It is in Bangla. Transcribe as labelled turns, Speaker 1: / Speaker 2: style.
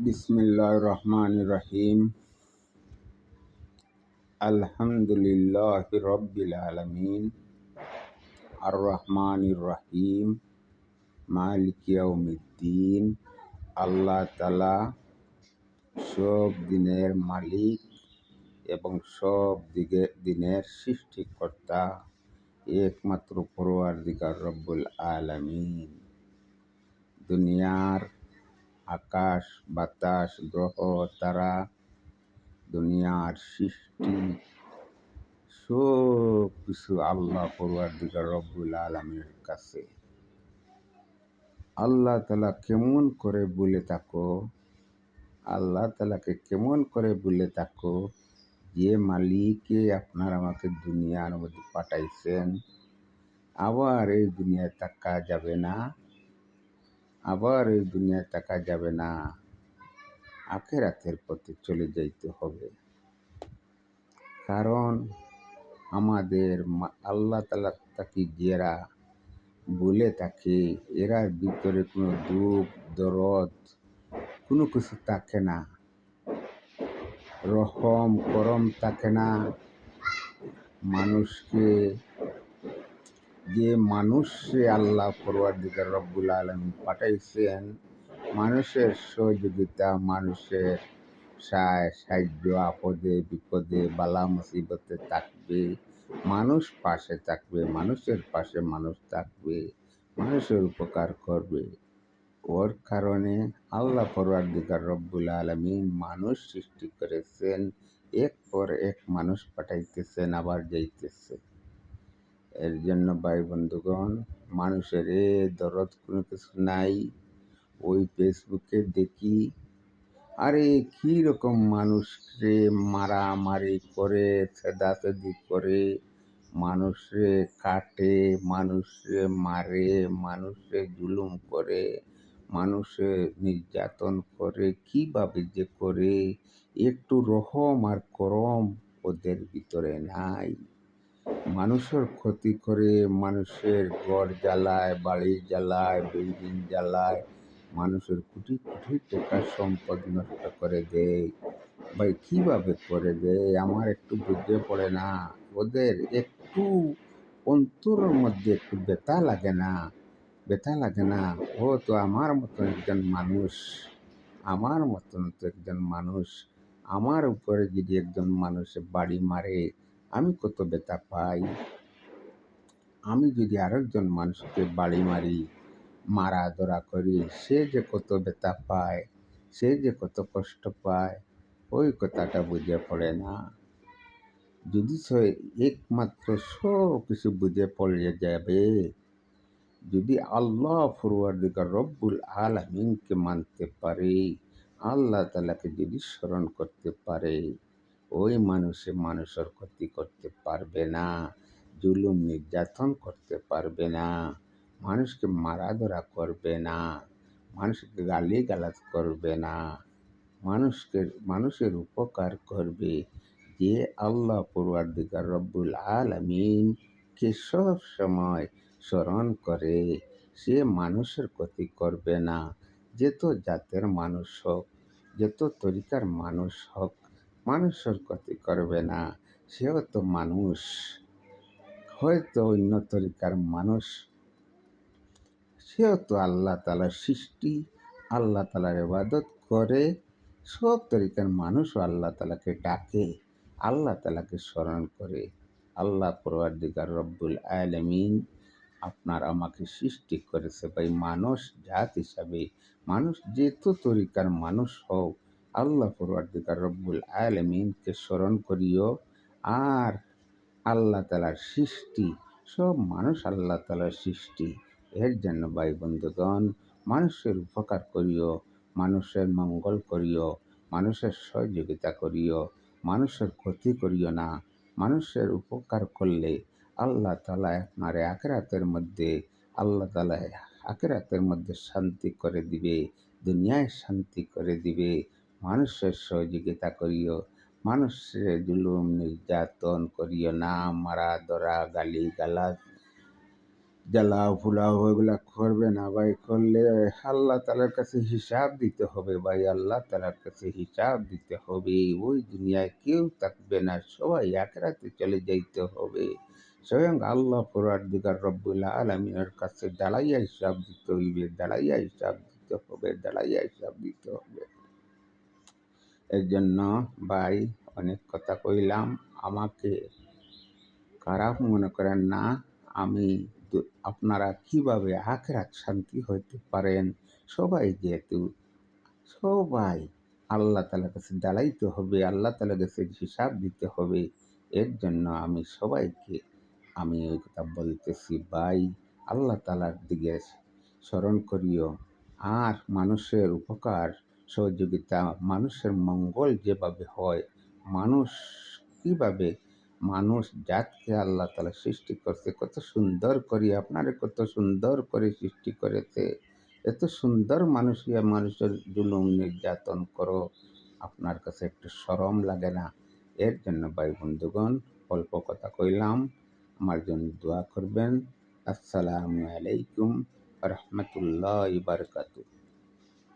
Speaker 1: বিসমিল্লাহির রহমানির রহিম। আলহামদুলিল্লাহি রাব্বিল আলামিন। আর রহমানির রহিম। মালিকি ইয়াউমিদ্দিন। আল্লাহ তাআলা সব দিনের মালিক এবং সব দিনের সৃষ্টিকর্তা, একমাত্র পরওয়ারদিগার রব্বুল আলামিন। দুনিয়ার আকাশ বাতাস গ্রহ তারা, দুনিয়ার সৃষ্টি সব কিছু আল্লাহ পরওয়ারদিগার রব্বুল আলামিনের কাছে। আল্লাহ তাআলা কেমন করে বলে থাকো, আল্লাহ তাআলাকে কেমন করে বলে থাকো যে মালিকে আপনার আমাকে দুনিয়ার মধ্যে পাঠাইছেন, আবার এই দুনিয়ায় থাকা যাবে না, আবার এই দুনিয়ায় থাকা যাবে না, আখিরাতের পথে চলে যাইতে হবে। কারণ আমাদের আল্লাহ তাআলা তাকে যারা বলে থাকে, এরার ভিতরে কোনো দুঃখ দরদ কোনো কিছু থাকে না, রহম করম থাকে না। মানুষকে যে মানুষে আল্লাহ পরওয়ারদিগার রব্বুল আলামিন পাঠাইছেন, মানুষের সহযোগিতা, মানুষের সাহায্য, আপদে বিপদে বালা মুসিবতে থাকবে, মানুষ পাশে থাকবে, মানুষের পাশে মানুষ থাকবে, মানুষের উপকার করবে। ওর কারণে আল্লাহ পরওয়ারদিগার রব্বুল আলামিন মানুষ সৃষ্টি করেছেন, এক পর এক মানুষ পাঠাইতেছেন, আবার যাইতেছে। এর জন্য ভাই বন্ধুগণ, মানুষের দরদ কোনো কিছু নাই। ওই ফেসবুকে দেখি, আরে কি রকম মানুষরে মারামারি করে, ছেদাছেদি করে, মানুষরে কাটে, মানুষরে মারে, মানুষে জুলুম করে, মানুষে নির্যাতন করে, কিভাবে যে করে, একটু রহম আর করম ওদের ভিতরে নাই। মানুষের ক্ষতি করে, মানুষের ঘর জ্বালায়, বাড়ি জ্বালায়, বিল্ডিং জ্বালায়, মানুষের কোটি কোটি টাকা সম্পদ নষ্ট করে দেয়। ভাই কিভাবে করে দেয় আমার একটু বুঝতে পড়ে না। ওদের একটু অন্তরের মধ্যে একটু ব্যথা লাগে না, ব্যথা লাগে না? ও তো আমার মতন একজন মানুষ, আমার মতন তো একজন মানুষ, আমার উপরে যদি একজন মানুষে বাড়ি মারে আমি কত ব্যথা পাই। আমি যদি আরেকজন মানুষকে বাড়ি মারি, মারা ধরা করি, সে যে কত ব্যথা পায়, সে যে কত কষ্ট পায়, ওই কথাটা বুঝে পড়ে না। যদি একমাত্র সব কিছু বুঝে পড়ে যাবে, যদি আল্লাহ পরওয়ারদিগার রব্বুল আলামিনকে মানতে পারে, আল্লাহ তাআলাকে যদি স্মরণ করতে পারে, ওই মানুষের ক্ষতি করতে পারবে না, জুলুম নির্যাতন করতে পারবে না, মানুষকে মারাধরা করবে না, মানুষকে গালিগালাজ করবে না, মানুষের উপকার করবে। যে আল্লাহ পরওয়ারদিগার রব্বুল আলামিনকে সব সময় স্মরণ করে, সে মানুষের ক্ষতি করবে না। যত জাতের মানুষ হোক, যত তরিকার মানুষ হোক, মানুষের ক্ষতি করবে না। সেও তো মানুষ, হয়তো অন্য তরিকার মানুষ, সেও তো আল্লাহ তাআলার সৃষ্টি, আল্লাহ তাআলার ইবাদত করে। সব তরিকার মানুষও আল্লাহ তাআলাকে ডাকে, আল্লাহ তাআলাকে স্মরণ করে। আল্লাহ পরওয়ারদিগার রব্বুল আলামিন আপনার আমাকে সৃষ্টি করেছে ভাই মানুষ জাত হিসাবে। মানুষ যেত তরিকার মানুষ হোক, আল্লাহ পরওয়ারদিগার রব্বুল আলামিনকে স্মরণ করিও। আর আল্লাহ তাআলার সৃষ্টি, সব মানুষ আল্লাহ তাআলার সৃষ্টি। এর জন্য ভাই বন্ধুগণ, মানুষের উপকার করিও, মানুষের মঙ্গল করিও, মানুষের সহযোগিতা করিও, মানুষের ক্ষতি করিও না। মানুষের উপকার করলে আল্লাহ তাআলা আপনার আখিরাতের মধ্যে শান্তি করে দিবে, দুনিয়ায় শান্তি করে দিবে। মানুষের সহযোগিতা করিও, মানুষের জুলুম নির্যাতন করিও না, মারা ধরা গালি গালাজ জ্বালাও ফুলাও ওইগুলা করবে না ভাই। করলে আল্লাহ তালার কাছে হিসাব দিতে হবে ভাই। আল্লাহ তালার কাছে হিসাব দিতে হবে। ওই দুনিয়ায় কেউ থাকবে না, সবাই আখেরাতে চলে যাইতে হবে। স্বয়ং আল্লাহ পরওয়ারদিগার রব্বুল আলামিনের কাছে দাঁড়াইয়া হিসাব দিতে হইবে, দাঁড়াইয়া হিসাব দিতে হবে, দাঁড়াইয়া হিসাব দিতে হবে। এর জন্য ভাই অনেক কথা কইলাম, আমাকে খারাপ মনে করেন না। আমি আপনারা কিভাবে আখেরাত শান্তি হইতে পারেন, সবাই যেহেতু সবাই আল্লাহ তালার কাছে দাঁড়াইতে হবে, আল্লাহ তালার কাছে হিসাব দিতে হবে। এর জন্য আমি সবাইকে আমি ওই কথা বলতেছি ভাই, আল্লাহ তালার দিকে স্মরণ করিও। আর মানুষের উপকার সহযোগিতা, মানুষের মঙ্গল যেভাবে হয়, মানুষ কিভাবে মানুষ জাতকে আল্লাহ তালা সৃষ্টি করছে কত সুন্দর করে, আপনারে কত সুন্দর করে সৃষ্টি করেছে। এত সুন্দর মানুষিয়া মানুষের জুলুম নির্যাতন করো, আপনার কাছে একটু শরম লাগে না? এর জন্য ভাই বন্ধুগণ, অল্প কথা কইলাম, আমার জন্য দোয়া করবেন। আসসালামু আলাইকুম রহমতুল্লাহ বারকাতু।